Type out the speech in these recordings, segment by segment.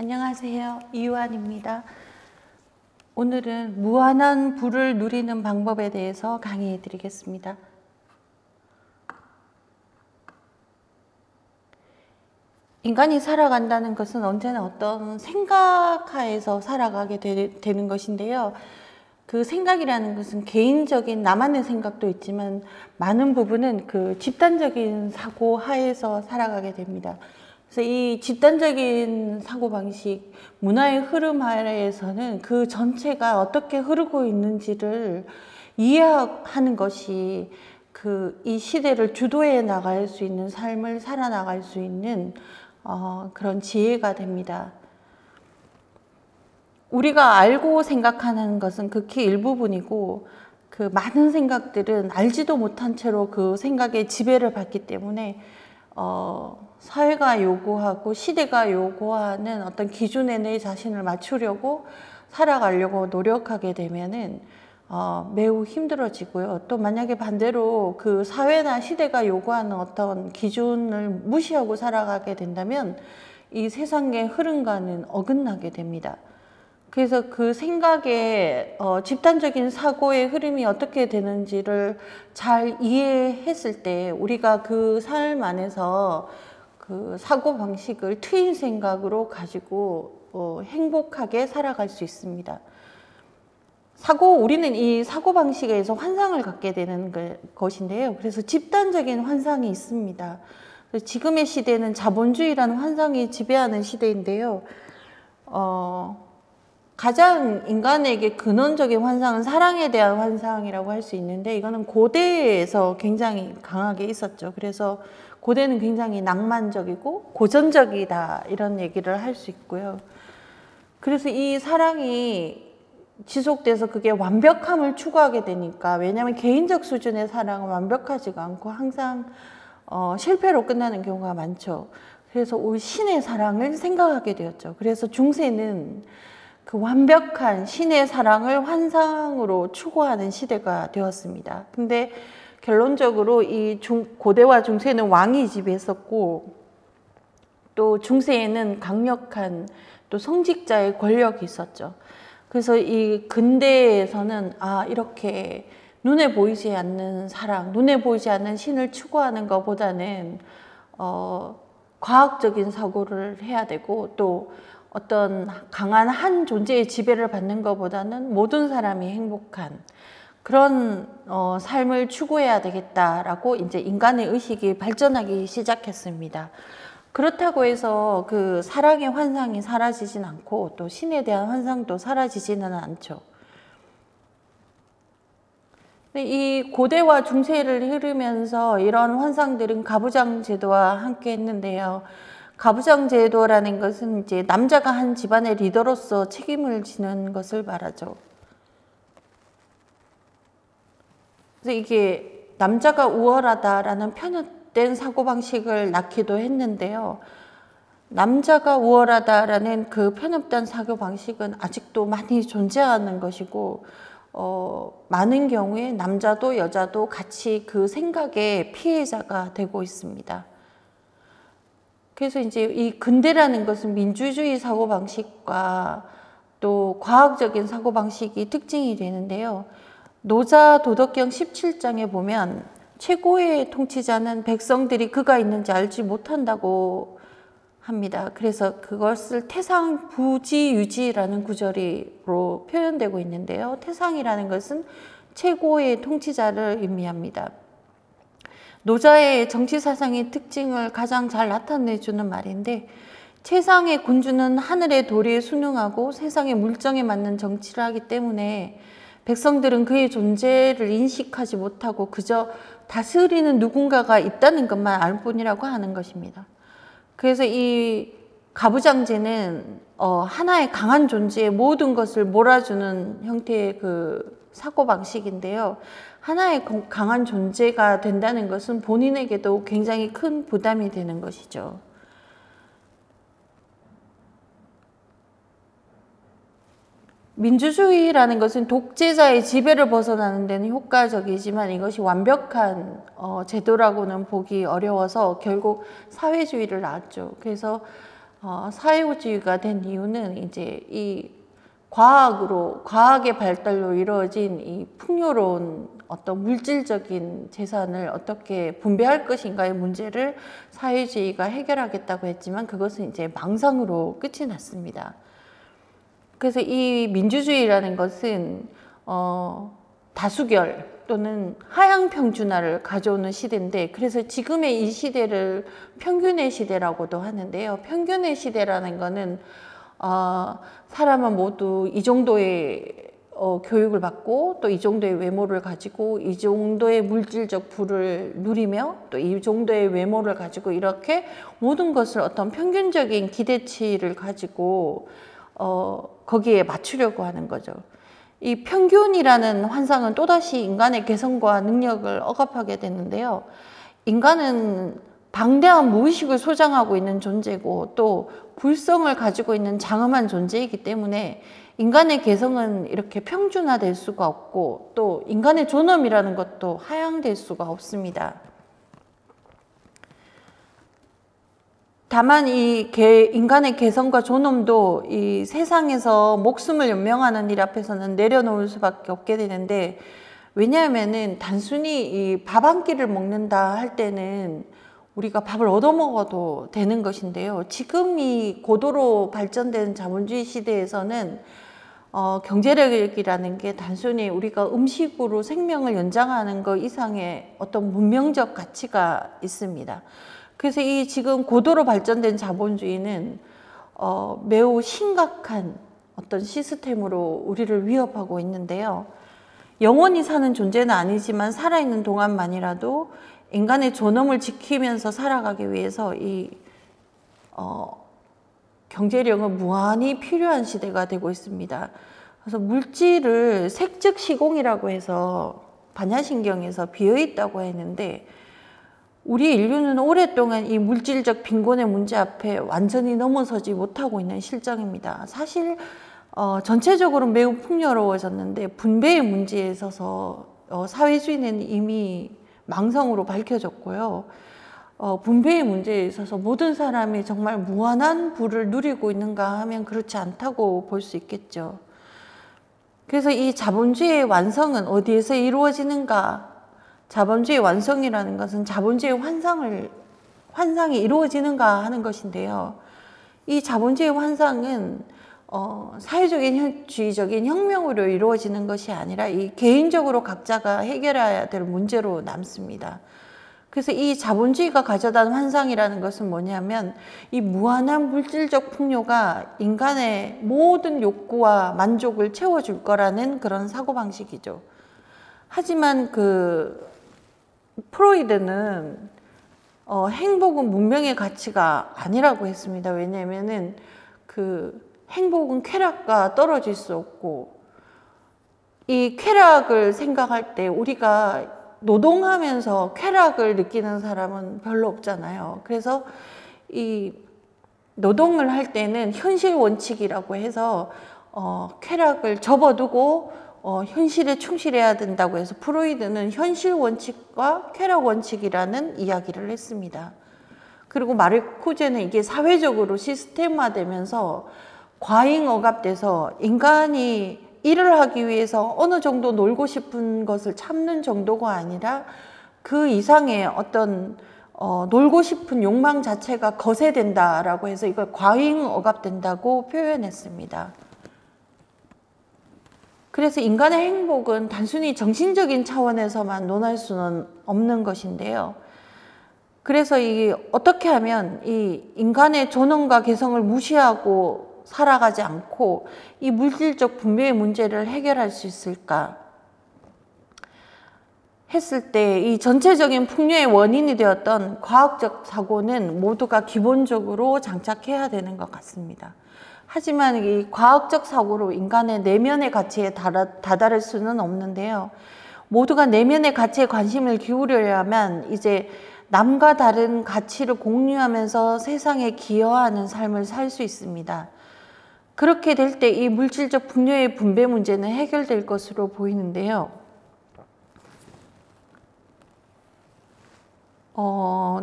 안녕하세요. 이유한입니다. 오늘은 무한한 부를 누리는 방법에 대해서 강의해 드리겠습니다. 인간이 살아간다는 것은 언제나 어떤 생각하에서 살아가게 되는 것인데요. 그 생각이라는 것은 개인적인 나만의 생각도 있지만 많은 부분은 그 집단적인 사고 하에서 살아가게 됩니다. 그래서 이 집단적인 사고방식, 문화의 흐름 하에서는 그 전체가 어떻게 흐르고 있는지를 이해하는 것이 이 시대를 주도해 나갈 수 있는 삶을 살아나갈 수 있는 그런 지혜가 됩니다. 우리가 알고 생각하는 것은 극히 일부분이고 그 많은 생각들은 알지도 못한 채로 그 생각의 지배를 받기 때문에 사회가 요구하고 시대가 요구하는 어떤 기준에 내 자신을 맞추려고 살아가려고 노력하게 되면은 매우 힘들어지고요. 또 만약에 반대로 그 사회나 시대가 요구하는 어떤 기준을 무시하고 살아가게 된다면 이 세상의 흐름과는 어긋나게 됩니다. 그래서 그 생각의 집단적인 사고의 흐름이 어떻게 되는지를 잘 이해했을 때 우리가 그 삶 안에서 그 사고 방식을 트인 생각으로 가지고 행복하게 살아갈 수 있습니다. 우리는 이 사고 방식에서 환상을 갖게 되는 것인데요. 그래서 집단적인 환상이 있습니다. 지금의 시대는 자본주의라는 환상이 지배하는 시대인데요. 가장 인간에게 근원적인 환상은 사랑에 대한 환상이라고 할 수 있는데 이거는 고대에서 굉장히 강하게 있었죠. 그래서 고대는 굉장히 낭만적이고 고전적이다 이런 얘기를 할 수 있고요. 그래서 이 사랑이 지속돼서 그게 완벽함을 추구하게 되니까, 왜냐하면 개인적 수준의 사랑은 완벽하지가 않고 항상 실패로 끝나는 경우가 많죠. 그래서 신의 사랑을 생각하게 되었죠. 그래서 중세는 그 완벽한 신의 사랑을 환상으로 추구하는 시대가 되었습니다. 근데 결론적으로 이 고대와 중세는 왕이 지배했었고 또 중세에는 강력한 또 성직자의 권력이 있었죠. 그래서 이 근대에서는 이렇게 눈에 보이지 않는 사랑, 눈에 보이지 않는 신을 추구하는 것보다는 과학적인 사고를 해야 되고 또 어떤 강한 한 존재의 지배를 받는 것보다는 모든 사람이 행복한 그런 삶을 추구해야 되겠다라고 이제 인간의 의식이 발전하기 시작했습니다. 그렇다고 해서 그 사랑의 환상이 사라지진 않고 또 신에 대한 환상도 사라지지는 않죠. 이 고대와 중세를 흐르면서 이런 환상들은 가부장 제도와 함께 했는데요. 가부장 제도라는 것은 이제 남자가 한 집안의 리더로서 책임을 지는 것을 말하죠. 그래서 이게 남자가 우월하다라는 편협된 사고방식을 낳기도 했는데요. 남자가 우월하다라는 그 편협된 사고방식은 아직도 많이 존재하는 것이고 많은 경우에 남자도 여자도 같이 그 생각의 피해자가 되고 있습니다. 그래서 이제 이 근대라는 것은 민주주의 사고방식과 또 과학적인 사고방식이 특징이 되는데요. 노자 도덕경 17장에 보면 최고의 통치자는 백성들이 그가 있는지 알지 못한다고 합니다. 그래서 그것을 태상 부지유지라는 구절로 표현되고 있는데요. 태상이라는 것은 최고의 통치자를 의미합니다. 노자의 정치사상의 특징을 가장 잘 나타내주는 말인데, 최상의 군주는 하늘의 도리에 순응하고 세상의 물정에 맞는 정치를 하기 때문에 백성들은 그의 존재를 인식하지 못하고 그저 다스리는 누군가가 있다는 것만 알 뿐이라고 하는 것입니다. 그래서 이 가부장제는 하나의 강한 존재의 모든 것을 몰아주는 형태의 그 사고방식인데요. 하나의 강한 존재가 된다는 것은 본인에게도 굉장히 큰 부담이 되는 것이죠. 민주주의라는 것은 독재자의 지배를 벗어나는 데는 효과적이지만 이것이 완벽한 제도라고는 보기 어려워서 결국 사회주의를 낳았죠. 그래서 사회주의가 된 이유는 이제 이 과학의 발달로 이루어진 이 풍요로운 어떤 물질적인 재산을 어떻게 분배할 것인가의 문제를 사회주의가 해결하겠다고 했지만 그것은 이제 망상으로 끝이 났습니다. 그래서 이 민주주의라는 것은 다수결 또는 하향 평준화를 가져오는 시대인데, 그래서 지금의 이 시대를 평균의 시대라고도 하는데요. 평균의 시대라는 거는 사람은 모두 이 정도의 교육을 받고 또 이 정도의 외모를 가지고 이 정도의 물질적 부를 누리며 또 이 정도의 외모를 가지고 이렇게 모든 것을 어떤 평균적인 기대치를 가지고 거기에 맞추려고 하는 거죠. 이 평균이라는 환상은 또다시 인간의 개성과 능력을 억압하게 되는데요. 인간은 방대한 무의식을 소장하고 있는 존재고 또 불성을 가지고 있는 장엄한 존재이기 때문에 인간의 개성은 이렇게 평준화될 수가 없고 또 인간의 존엄이라는 것도 하향될 수가 없습니다. 다만 이 인간의 개성과 존엄도 이 세상에서 목숨을 연명하는 일 앞에서는 내려놓을 수밖에 없게 되는데, 왜냐하면은 단순히 이 밥 한 끼를 먹는다 할 때는 우리가 밥을 얻어먹어도 되는 것인데요. 지금 이 고도로 발전된 자본주의 시대에서는 경제력이라는 게 단순히 우리가 음식으로 생명을 연장하는 것 이상의 어떤 문명적 가치가 있습니다. 그래서 이 지금 고도로 발전된 자본주의는 매우 심각한 어떤 시스템으로 우리를 위협하고 있는데요. 영원히 사는 존재는 아니지만 살아있는 동안만이라도 인간의 존엄을 지키면서 살아가기 위해서 이 경제력은 무한히 필요한 시대가 되고 있습니다. 그래서 물질을 색즉 시공이라고 해서 반야신경에서 비어있다고 했는데, 우리 인류는 오랫동안 이 물질적 빈곤의 문제 앞에 완전히 넘어서지 못하고 있는 실정입니다. 사실 전체적으로 매우 풍요로워졌는데 분배의 문제에 있어서 사회주의는 이미 망성으로 밝혀졌고요. 분배의 문제에 있어서 모든 사람이 정말 무한한 부를 누리고 있는가 하면 그렇지 않다고 볼 수 있겠죠. 그래서 이 자본주의의 완성은 어디에서 이루어지는가? 자본주의 완성이라는 것은 자본주의 환상이 이루어지는가 하는 것인데요. 이 자본주의 환상은 사회주의적인 혁명으로 이루어지는 것이 아니라 이 개인적으로 각자가 해결해야 될 문제로 남습니다. 그래서 이 자본주의가 가져다 환상이라는 것은 뭐냐면 이 무한한 물질적 풍요가 인간의 모든 욕구와 만족을 채워줄 거라는 그런 사고방식이죠. 하지만 프로이드는 행복은 문명의 가치가 아니라고 했습니다. 왜냐하면은 행복은 쾌락과 떨어질 수 없고, 이 쾌락을 생각할 때 우리가 노동하면서 쾌락을 느끼는 사람은 별로 없잖아요. 그래서 이 노동을 할 때는 현실 원칙이라고 해서 쾌락을 접어두고 현실에 충실해야 된다고 해서 프로이드는 현실 원칙과 쾌락 원칙이라는 이야기를 했습니다. 그리고 마르쿠제는 이게 사회적으로 시스템화되면서 과잉 억압돼서 인간이 일을 하기 위해서 어느 정도 놀고 싶은 것을 참는 정도가 아니라 그 이상의 어떤 놀고 싶은 욕망 자체가 거세된다라고 해서 이걸 과잉 억압된다고 표현했습니다. 그래서 인간의 행복은 단순히 정신적인 차원에서만 논할 수는 없는 것인데요. 그래서 어떻게 하면 이 인간의 존엄과 개성을 무시하고 살아가지 않고 이 물질적 분배의 문제를 해결할 수 있을까 했을 때 이 전체적인 풍요의 원인이 되었던 과학적 사고는 모두가 기본적으로 장착해야 되는 것 같습니다. 하지만 이 과학적 사고로 인간의 내면의 가치에 다다를 수는 없는데요. 모두가 내면의 가치에 관심을 기울이려면 이제 남과 다른 가치를 공유하면서 세상에 기여하는 삶을 살 수 있습니다. 그렇게 될 때 이 물질적 풍요의 분배 문제는 해결될 것으로 보이는데요.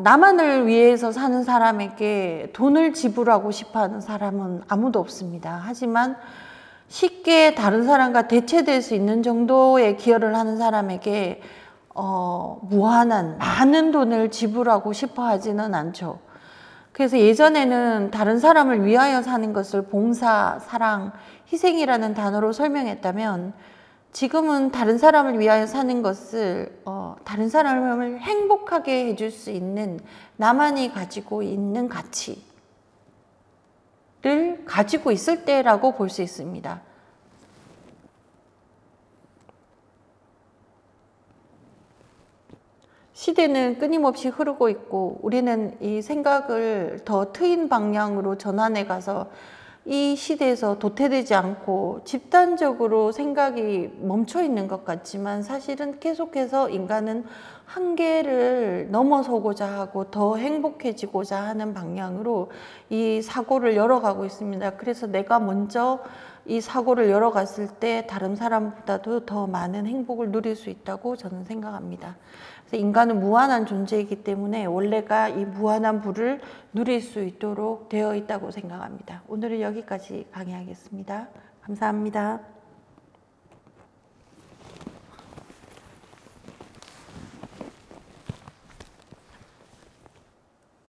나만을 위해서 사는 사람에게 돈을 지불하고 싶어 하는 사람은 아무도 없습니다. 하지만 쉽게 다른 사람과 대체될 수 있는 정도의 기여를 하는 사람에게 무한한 많은 돈을 지불하고 싶어 하지는 않죠. 그래서 예전에는 다른 사람을 위하여 사는 것을 봉사, 사랑, 희생이라는 단어로 설명했다면 지금은 다른 사람을 위하여 사는 것을 다른 사람을 행복하게 해줄 수 있는 나만이 가지고 있는 가치를 가지고 있을 때라고 볼 수 있습니다. 시대는 끊임없이 흐르고 있고 우리는 이 생각을 더 트인 방향으로 전환해 가서 이 시대에서 도태되지 않고 집단적으로 생각이 멈춰 있는 것 같지만 사실은 계속해서 인간은 한계를 넘어서고자 하고 더 행복해지고자 하는 방향으로 이 사고를 열어가고 있습니다. 그래서 내가 먼저 이 사고를 열어갔을 때 다른 사람보다도 더 많은 행복을 누릴 수 있다고 저는 생각합니다. 그래서 인간은 무한한 존재이기 때문에 원래가 이 무한한 부를 누릴 수 있도록 되어 있다고 생각합니다. 오늘은 여기까지 강의하겠습니다. 감사합니다.